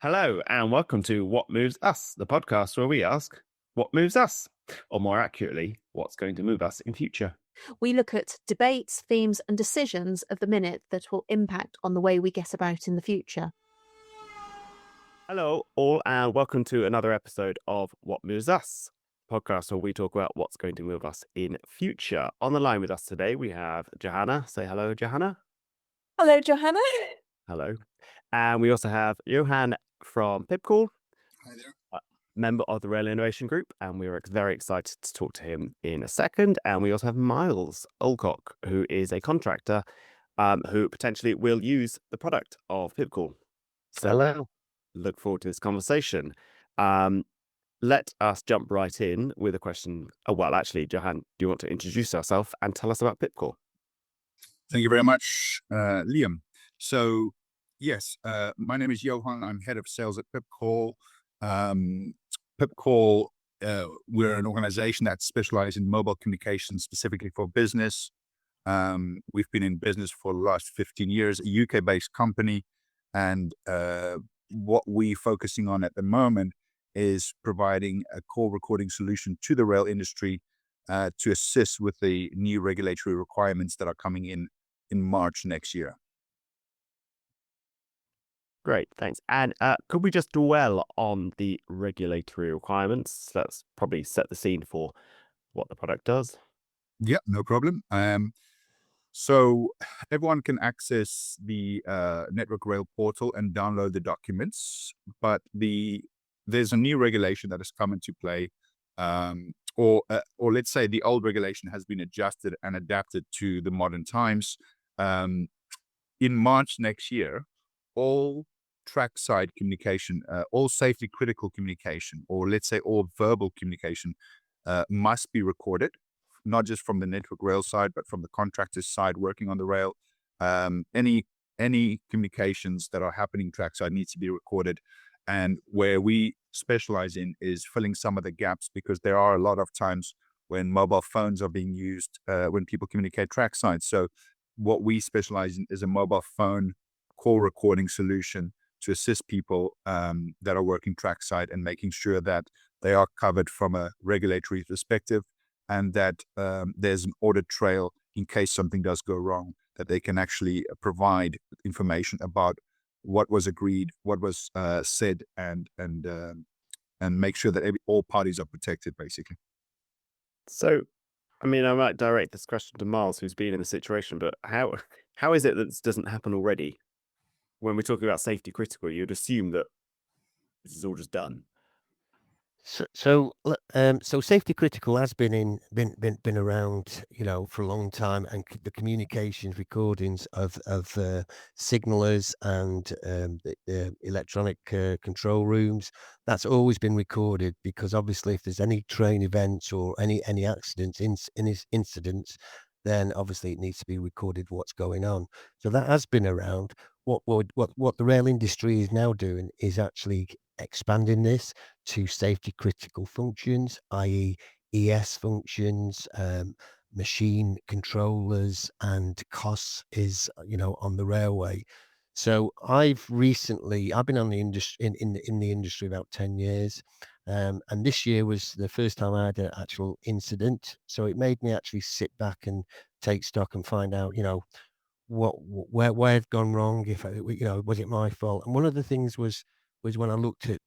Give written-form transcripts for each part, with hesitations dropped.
Hello, and welcome to What Moves Us, the podcast where we ask, what moves us? Or more accurately, what's going to move us in future? We look at debates, themes, and decisions of the minute that will impact on the way we get about in the future. Hello, all, and welcome to another episode of What Moves Us, podcast where we talk about what's going to move us in future. On the line with us today, we have Johanna. Say hello, Johanna. Hello, Johanna. Hello. And we also have Johan from Pipcall, Hi there. member of the Rail Innovation Group, and we are very excited to talk to him in a second. And we also have Miles Allcock, who is a contractor who potentially will use the product of Pipcall. So Hello. look forward to this conversation. Let us jump right in with a question. Oh, well, actually, Johan, do you want to introduce yourself and tell us about Pipcall? Thank you very much, Liam. So, yes, my name is Johan. I'm head of sales at Pipcall. Pipcall, we're an organization that specializes in mobile communications specifically for business. We've been in business for the last 15 years, a UK-based company. And what we're focusing on at the moment is providing a call recording solution to the rail industry to assist with the new regulatory requirements that are coming in March next year. Great, thanks. And could we just dwell on the regulatory requirements? Let's probably set the scene for what the product does. Yeah, no problem. So everyone can access the Network Rail portal and download the documents, but there's a new regulation that has come into play, or let's say the old regulation has been adjusted and adapted to the modern times. In March next year, all trackside communication, all safety critical communication, or let's say all verbal communication, must be recorded, not just from the Network Rail side, but from the contractors side working on the rail. Any communications that are happening trackside needs to be recorded. And where we specialize in is filling some of the gaps, because there are a lot of times when mobile phones are being used when people communicate trackside. So what we specialize in is a mobile phone call recording solution to assist people that are working trackside and making sure that they are covered from a regulatory perspective, and that there's an audit trail in case something does go wrong, that they can actually provide information about what was agreed, what was said, and make sure that all parties are protected, basically. So, I mean, I might direct this question to Miles, who's been in the situation, but how is it that this doesn't happen already? When we're talking about safety critical, you'd assume that this is all just done. So safety critical has been around, for a long time, and the communications recordings of signalers and the electronic control rooms, that's always been recorded, because obviously if there's any train events or any accidents, incidents, then obviously it needs to be recorded what's going on. So that has been around. What the rail industry is now doing is actually expanding this to safety critical functions, i.e. ES functions, machine controllers, and costs is, on the railway. So I've been on the industry in the industry about 10 years. And this year was the first time I had an actual incident. So it made me actually sit back and take stock and find out, where had gone wrong, if was it my fault? And one of the things was when I looked at,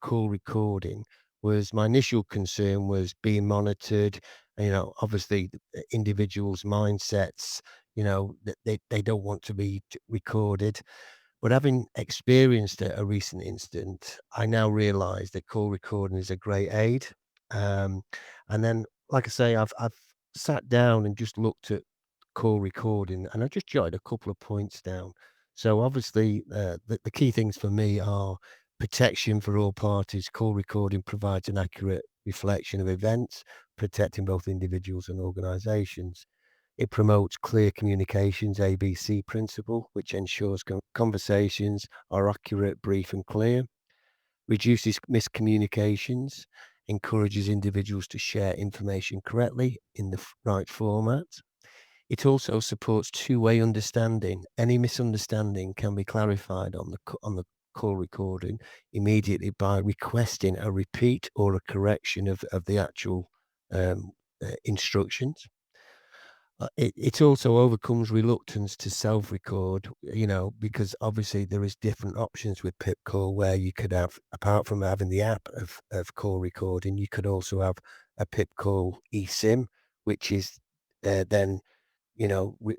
call recording, was my initial concern was being monitored. Obviously the individuals' mindsets, that they don't want to be recorded. But having experienced a recent incident, I now realize that call recording is a great aid. And then, like I say, I've sat down and just looked at call recording, and I just jotted a couple of points down. So obviously, the key things for me are protection for all parties. Call recording provides an accurate reflection of events, protecting both individuals and organizations. It promotes clear communications, ABC principle, which ensures conversations are accurate, brief, and clear. Reduces miscommunications, encourages individuals to share information correctly in the right format. It also supports two-way understanding. Any misunderstanding can be clarified on the call recording immediately by requesting a repeat or a correction of the actual instructions. It also overcomes reluctance to self-record, because obviously there is different options with Pipcall where you could have, apart from having the app of call recording, you could also have a Pipcall eSIM, which is then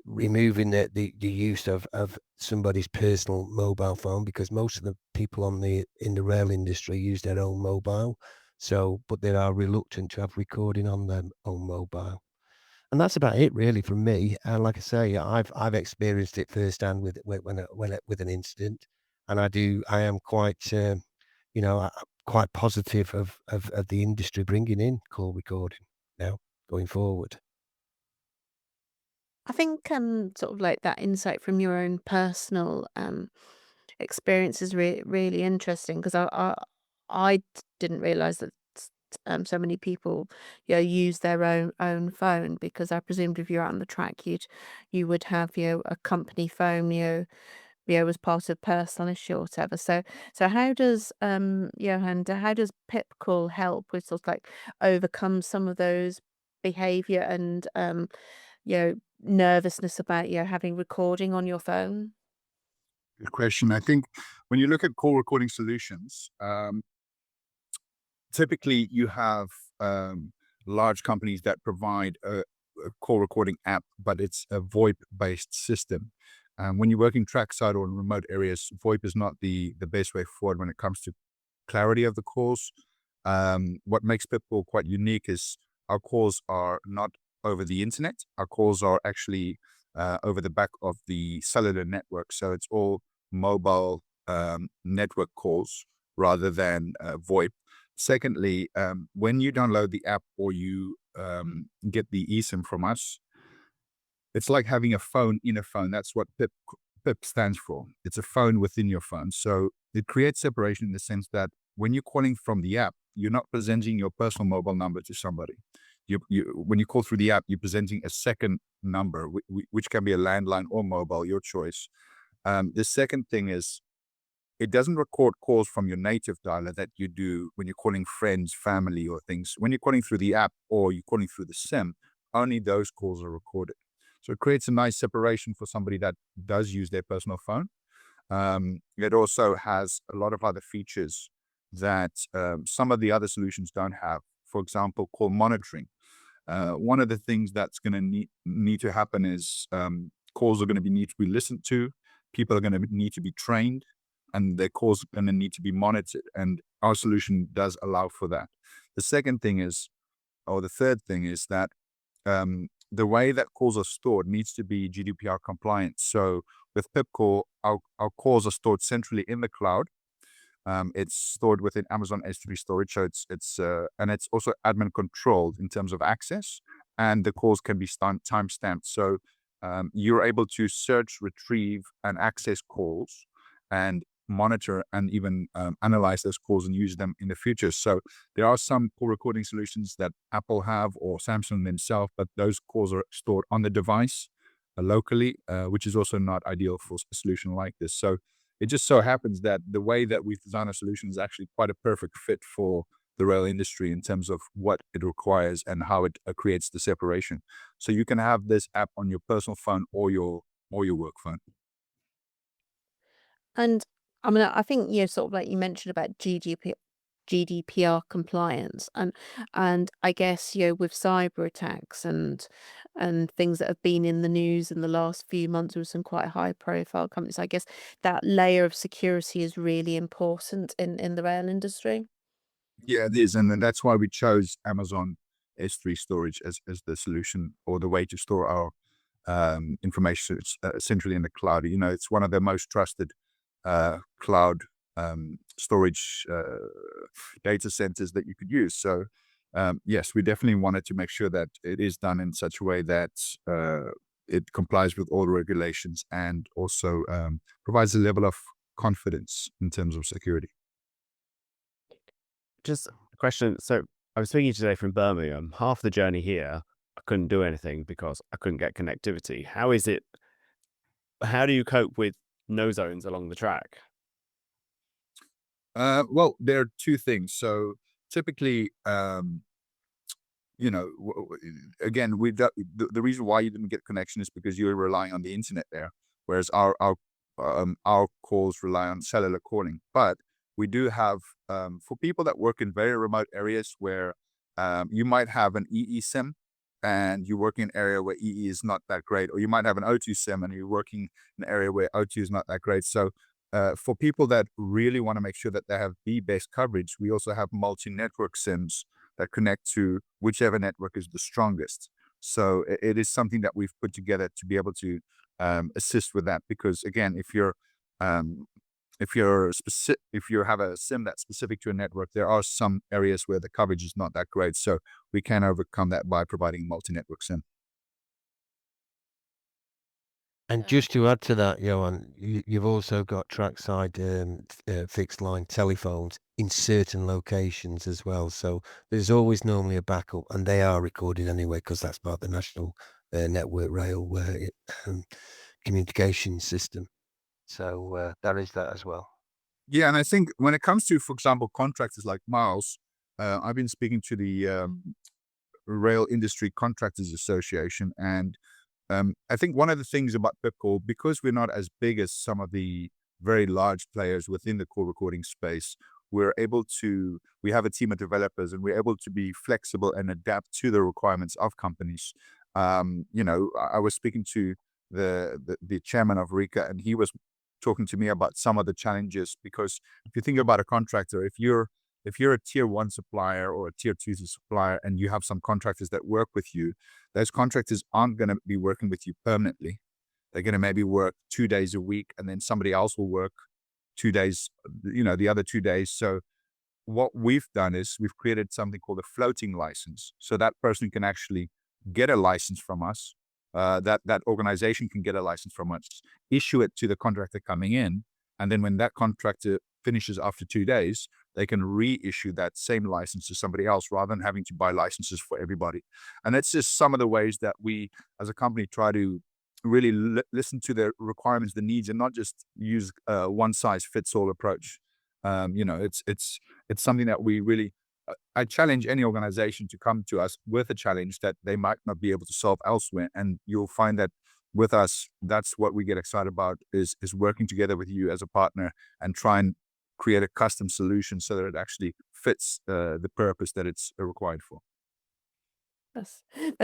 removing the use of somebody's personal mobile phone, because most of the people in the rail industry use their own mobile. So, but they are reluctant to have recording on their own mobile. And that's about it really from me. And like I say, I've experienced it firsthand with an incident, and I am quite quite positive of the industry bringing in call recording now going forward. I think sort of like that insight from your own personal experience is really interesting, because didn't realize that so many people use their own phone, because I presumed if you're out on the track you would have a company phone as part of personal issue or whatever. So how does Johan, how does Pipcall help with sort of like overcome some of those behavior and nervousness about having recording on your phone? Good question. I think when you look at call recording solutions, typically you have large companies that provide a call recording app, but it's a VoIP based system. When you're working trackside or in remote areas, VoIP is not the best way forward when it comes to clarity of the calls. What makes Pipcall quite unique is our calls are not over the internet. Our calls are actually over the back of the cellular network. So it's all mobile network calls rather than VoIP. Secondly, when you download the app or you get the eSIM from us, it's like having a phone in a phone. That's what PIP stands for. It's a phone within your phone. So it creates separation in the sense that when you're calling from the app, you're not presenting your personal mobile number to somebody. When you call through the app, you're presenting a second number, which can be a landline or mobile, your choice. The second thing is it doesn't record calls from your native dialer that you do when you're calling friends, family, or things. When you're calling through the app or you're calling through the SIM, only those calls are recorded. So it creates a nice separation for somebody that does use their personal phone. It also has a lot of other features that some of the other solutions don't have. For example, call monitoring. One of the things that's going to need to happen is calls are going to need to be listened to. People are going to need to be trained, and their calls are going to need to be monitored. And our solution does allow for that. The third thing is that the way that calls are stored needs to be GDPR compliant. So with Pipcall, our calls are stored centrally in the cloud. It's stored within Amazon S3 storage, so it's also admin controlled in terms of access, and the calls can be time stamped. So you're able to search, retrieve, and access calls, and monitor and even analyze those calls and use them in the future. So there are some call recording solutions that Apple have or Samsung themselves, but those calls are stored on the device locally, which is also not ideal for a solution like this. So it just so happens that the way that we've designed a solution is actually quite a perfect fit for the rail industry in terms of what it requires and how it creates the separation. So you can have this app on your personal phone or your work phone. And I mean, I think sort of like you mentioned about GDPR compliance, and I guess with cyber attacks and things that have been in the news in the last few months with some quite high profile companies, I guess that layer of security is really important in the rail industry. Yeah, it is. And then that's why we chose Amazon S3 storage as the solution or the way to store our information centrally in the cloud. It's one of the most trusted cloud storage data centers that you could use. So yes, we definitely wanted to make sure that it is done in such a way that it complies with all the regulations and also provides a level of confidence in terms of security. Just a question. So I was speaking today from Birmingham. Half the journey here, I couldn't do anything because I couldn't get connectivity. How do you cope with no zones along the track? Well, there are two things. So typically, again, the reason why you didn't get connection is because you were relying on the internet there, whereas our calls rely on cellular calling. But we do have, for people that work in very remote areas where you might have an EE SIM and you work in an area where EE is not that great, or you might have an O2 SIM and you're working in an area where O2 is not that great. So for people that really want to make sure that they have B-based coverage, we also have multi-network SIMs that connect to whichever network is the strongest. So it is something that we've put together to be able to assist with that. Because again, um, if you have a SIM that's specific to a network, there are some areas where the coverage is not that great. So we can overcome that by providing multi-network SIM. And just to add to that, Johan, you've also got trackside fixed line telephones in certain locations as well. So there's always normally a backup, and they are recorded anyway because that's part of the national network rail um, communication system. So there is that as well. Yeah, and I think when it comes to, for example, contractors like Miles, I've been speaking to the Rail Industry Contractors Association, and I think one of the things about Pipcall, because we're not as big as some of the very large players within the call recording space, we have a team of developers and we're able to be flexible and adapt to the requirements of companies. I was speaking to the chairman of Gericke, and he was talking to me about some of the challenges, because if you think about a contractor, if you're a tier 1 supplier or a tier 2 supplier and you have some contractors that work with you, those contractors aren't going to be working with you permanently. They're going to maybe work 2 days a week, and then somebody else will work 2 days, the other 2 days. So what we've done is we've created something called a floating license. So that person can actually get a license from us. That organization can get a license from us, issue it to the contractor coming in, and then when that contractor finishes after 2 days, they can reissue that same license to somebody else rather than having to buy licenses for everybody. And that's just some of the ways that we, as a company, try to really listen to the requirements, the needs, and not just use a one-size-fits-all approach. It's something that we really. I challenge any organization to come to us with a challenge that they might not be able to solve elsewhere, and you'll find that with us, that's what we get excited about, is working together with you as a partner and try and create a custom solution so that it actually fits the purpose that it's required for.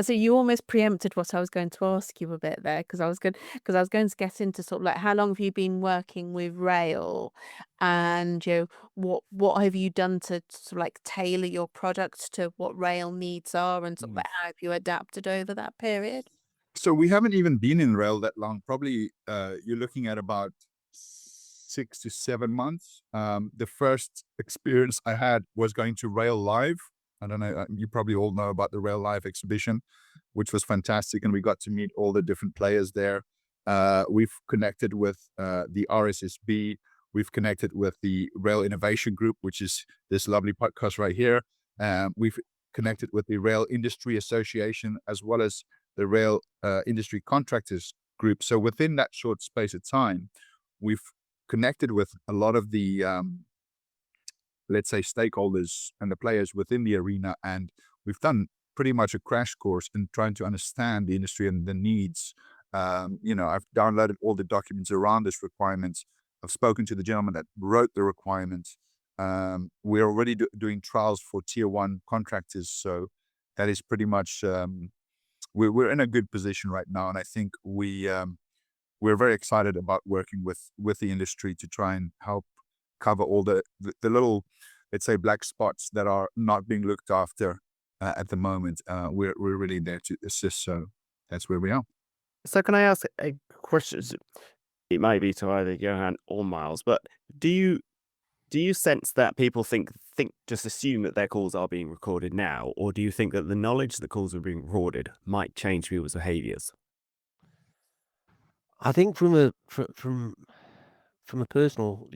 So you almost preempted what I was going to ask you a bit there, because I was going to get into sort of like, how long have you been working with rail, and what have you done to sort of like tailor your product to what rail needs are, and sort of like how have you adapted over that period? So we haven't even been in rail that long. Probably you're looking at about 6 to 7 months. The first experience I had was going to Rail Live. I don't know, you probably all know about the Rail Live exhibition, which was fantastic, and we got to meet all the different players there. We've connected with the RSSB. We've connected with the Rail Innovation Group, which is this lovely podcast right here. We've connected with the Rail Industry Association, as well as the Rail Industry Contractors Group. So within that short space of time, we've connected with a lot of the let's say stakeholders and the players within the arena, and we've done pretty much a crash course in trying to understand the industry and the needs. I've downloaded all the documents around this requirement. I've spoken to the gentleman that wrote the requirement. We're already doing trials for tier 1 contractors, so that is pretty much we're in a good position right now, and I think we're very excited about working with the industry to try and help cover all the little, let's say, black spots that are not being looked after at the moment. We're really there to assist, so that's where we are. So can I ask a question? It might be to either Johan or Miles, but do you sense that people just assume that their calls are being recorded now, or do you think that the knowledge that calls are being recorded might change people's behaviors? I think from a personal,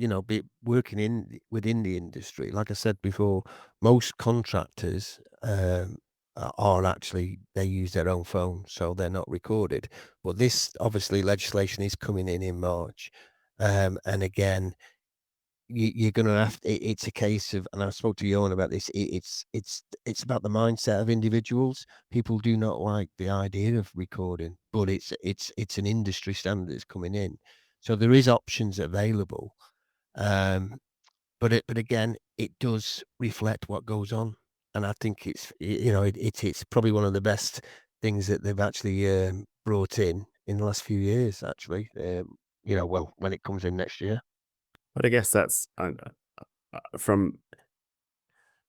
working within the industry, like I said before, most contractors are actually, they use their own phone, so they're not recorded. But this obviously legislation is coming in March, and again, you're going to have. It's a case of, and I spoke to Johan about this. It's about the mindset of individuals. People do not like the idea of recording, but it's an industry standard that's coming in, so there is options available. But again, it does reflect what goes on, and I think it's probably one of the best things that they've actually brought in the last few years. Actually, well, when it comes in next year. But I guess that's from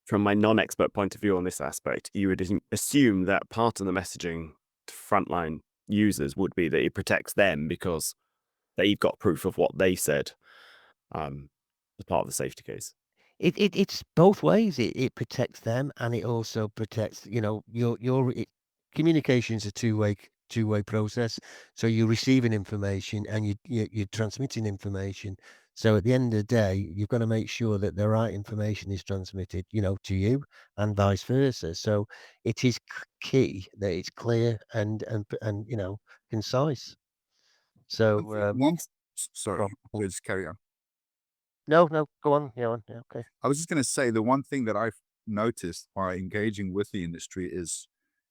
my non-expert point of view on this aspect, you would assume that part of the messaging to frontline users would be that it protects them because they've got proof of what they said as part of the safety case. It's both ways. It protects them, and it also protects, communication's a two-way process. So you're receiving information and you're transmitting information. So at the end of the day, you've got to make sure that the right information is transmitted, to you and vice versa. So it is key that it's clear and concise. So Sorry, let's carry on. no, go on. Yeah, okay. I was just going to say the one thing that I've noticed by engaging with the industry is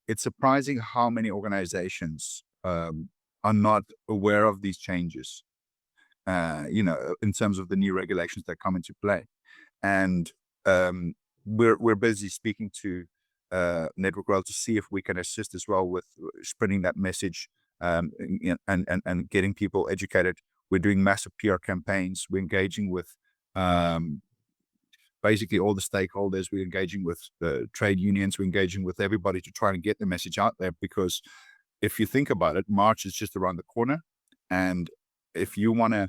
it's surprising how many organizations are not aware of these changes, in terms of the new regulations that come into play. And we're busy speaking to Network Rail to see if we can assist as well with spreading that message and getting people educated. We're doing massive PR campaigns. We're engaging with basically all the stakeholders. We're engaging with the trade unions. We're engaging with everybody to try and get the message out there, because if you think about it, March is just around the corner. And if you want to,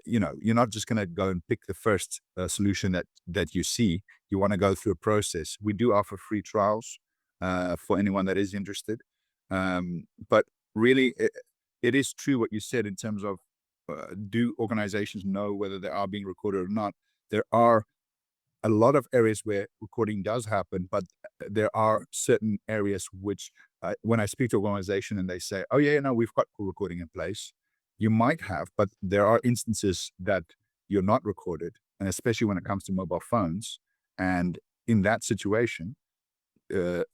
you're not just going to go and pick the first solution that you see. You want to go through a process. We do offer free trials for anyone that is interested. But really, it is true what you said in terms of do organizations know whether they are being recorded or not? There are a lot of areas where recording does happen, but there are certain areas which, when I speak to an organization and they say, oh yeah, no, we've got recording in place, you might have, but there are instances that you're not recorded, and especially when it comes to mobile phones. And in that situation, that's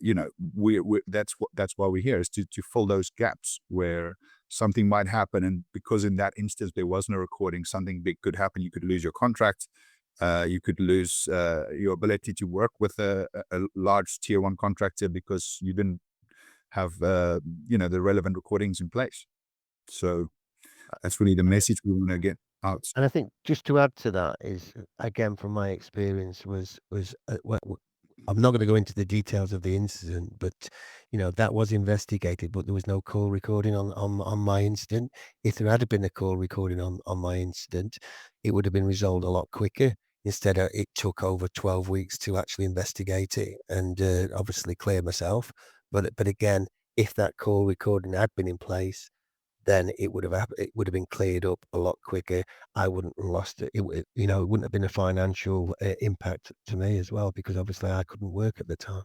why we're here, is to fill those gaps where something might happen, and because in that instance there wasn't a recording, something big could happen. You could lose your contract. You could lose your ability to work with a large tier 1 contractor because you didn't have the relevant recordings in place. So that's really the message we want to get out. And I think just to add to that is, again, from my experience, was I'm not going to go into the details of the incident, but that was investigated, but there was no call recording on my incident. If there had been a call recording on my incident, it would have been resolved a lot quicker. Instead, it took over 12 weeks to actually investigate it and obviously clear myself. But again, if that call recording had been in place, then it would have been cleared up a lot quicker. I wouldn't have lost it. It wouldn't have been a financial impact to me as well, because obviously I couldn't work at the time.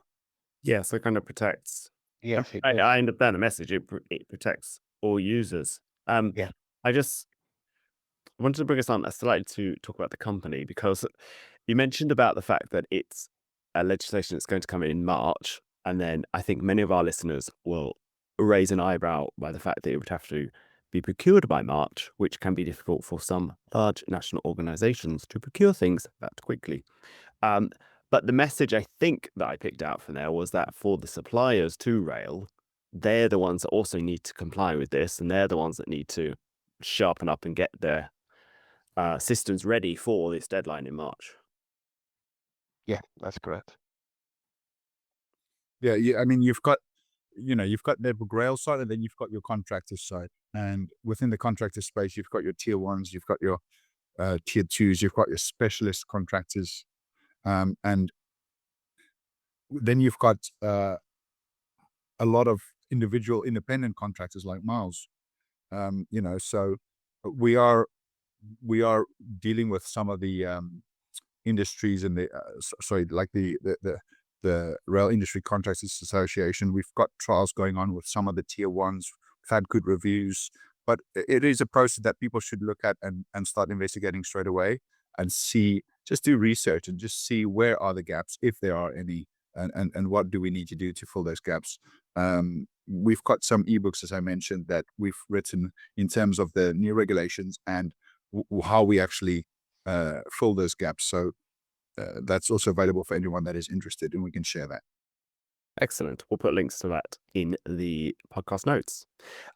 Yeah, so it kind of protects. Yes, I understand the message. It protects all users. Yeah. I just wanted to bring us on slightly to talk about the company, because you mentioned about the fact that it's a legislation that's going to come in March, and then I think many of our listeners will raise an eyebrow by the fact that it would have to be procured by March, which can be difficult for some large national organizations to procure things that quickly. But the message I think that I picked out from there was that for the suppliers to rail, they're the ones that also need to comply with this, and they're the ones that need to sharpen up and get their systems ready for this deadline in March. Yeah, that's correct. Yeah, I mean, you've got Network Rail side, and then you've got your contractor side. And within the contractor space, you've got your tier 1s, you've got your tier 2s, you've got your specialist contractors. And then you've got a lot of individual independent contractors like Miles. So we are dealing with some of the industries and like the Rail Industry Contractors Association. We've got trials going on with some of the tier 1s. We've had good reviews, but it is a process that people should look at and start investigating straight away. and just do research and just see where are the gaps, if there are any, and what do we need to do to fill those gaps. We've got some ebooks, as I mentioned, that we've written in terms of the new regulations and how we actually fill those gaps. So that's also available for anyone that is interested, and we can share that. Excellent. We'll put links to that in the podcast notes.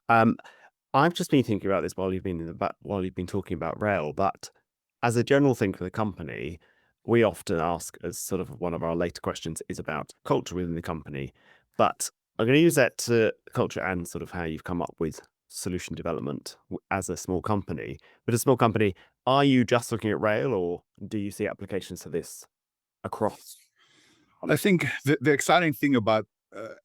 I've just been thinking about this while you've been talking about rail, but as a general thing for the company, we often ask, as sort of one of our later questions is about culture within the company. But I'm going to use that to culture and sort of how you've come up with solution development as a small company. But a small company, are you just looking at rail, or do you see applications to this across? Well, I think the exciting thing about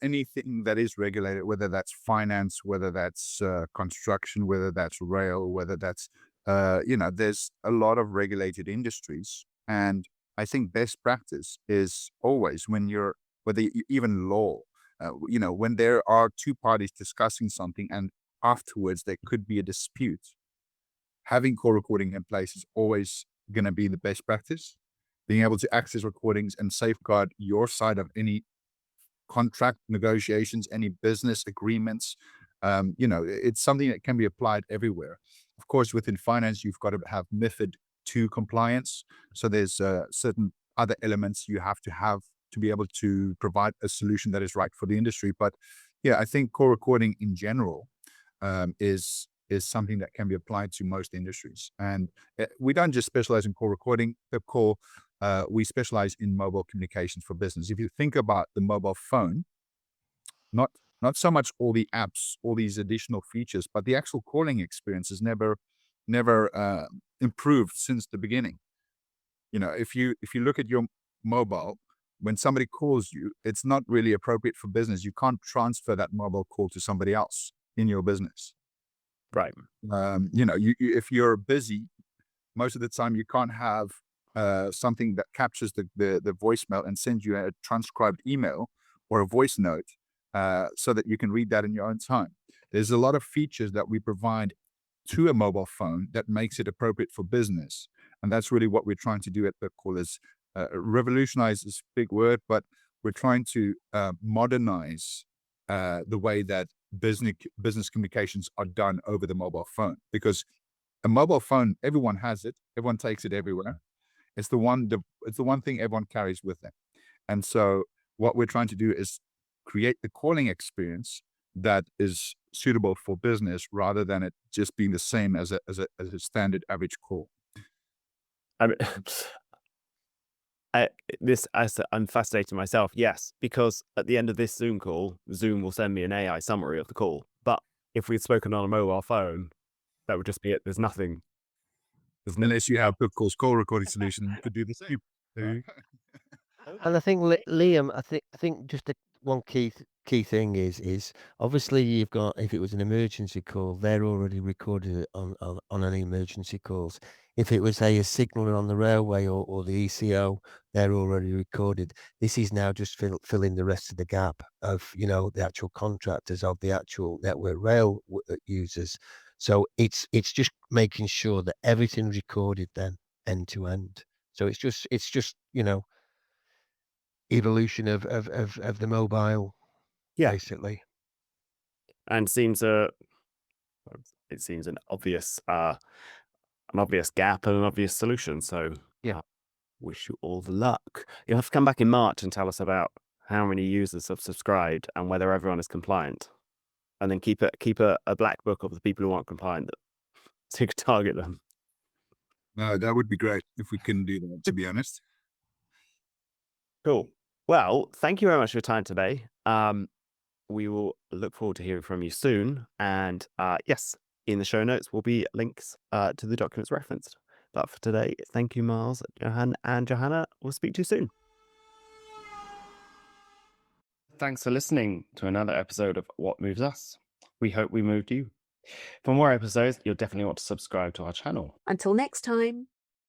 anything that is regulated, whether that's finance, whether that's construction, whether that's rail, whether that's, there's a lot of regulated industries. And I think best practice is always even law, when there are two parties discussing something and afterwards there could be a dispute, having call recording in place is always going to be the best practice. Being able to access recordings and safeguard your side of any contract negotiations, any business agreements, it's something that can be applied everywhere. Of course, within finance, you've got to have MiFID II compliance. So there's certain other elements you have to be able to provide a solution that is right for the industry. But yeah, I think call recording in general is something that can be applied to most industries. And we don't just specialize in call recording. Pipcall, we specialize in mobile communications for business. If you think about the mobile phone, not so much all the apps, all these additional features, but the actual calling experience has never improved since the beginning. If you look at your mobile, when somebody calls you, it's not really appropriate for business. You can't transfer that mobile call to somebody else in your business. Right. If you're busy, most of the time you can't have something that captures the voicemail and sends you a transcribed email or a voice note so that you can read that in your own time. There's a lot of features that we provide to a mobile phone that makes it appropriate for business. And that's really what we're trying to do at Pipcall is revolutionize is a big word, but we're trying to modernize the way that business communications are done over the mobile phone, because a mobile phone, everyone has it, everyone takes it everywhere. It's the one thing everyone carries with them. And so what we're trying to do is create the calling experience that is suitable for business rather than it just being the same as a standard average call. I mean, I'm fascinated myself, yes, because at the end of this Zoom call, Zoom will send me an AI summary of the call. But if we'd spoken on a mobile phone, that would just be it. There's nothing. Unless you have Pipcall's call recording solution to do the same. And I think Liam, I think just one key thing is obviously you've got, if it was an emergency call, they're already recorded on any emergency calls. If it was a signaller on the railway or the ECO, they're already recorded. This is now just filling the rest of the gap of the actual contractors of the actual network rail users. So it's just making sure that everything's recorded then end to end. So it's just evolution of the mobile, Yeah. basically. And it seems an obvious gap and an obvious solution. So Yeah. wish you all the luck. You'll have to come back in March and tell us about how many users have subscribed and whether everyone is compliant. And then keep a black book of the people who aren't compliant so you can target them. No, that would be great if we can do that, to be honest. Cool. Well, thank you very much for your time today. We will look forward to hearing from you soon. And yes, in the show notes will be links to the documents referenced. But for today, thank you, Miles, Johan, and Johannah. We'll speak to you soon. Thanks for listening to another episode of What Moves Us. We hope we moved you. For more episodes, you'll definitely want to subscribe to our channel. Until next time.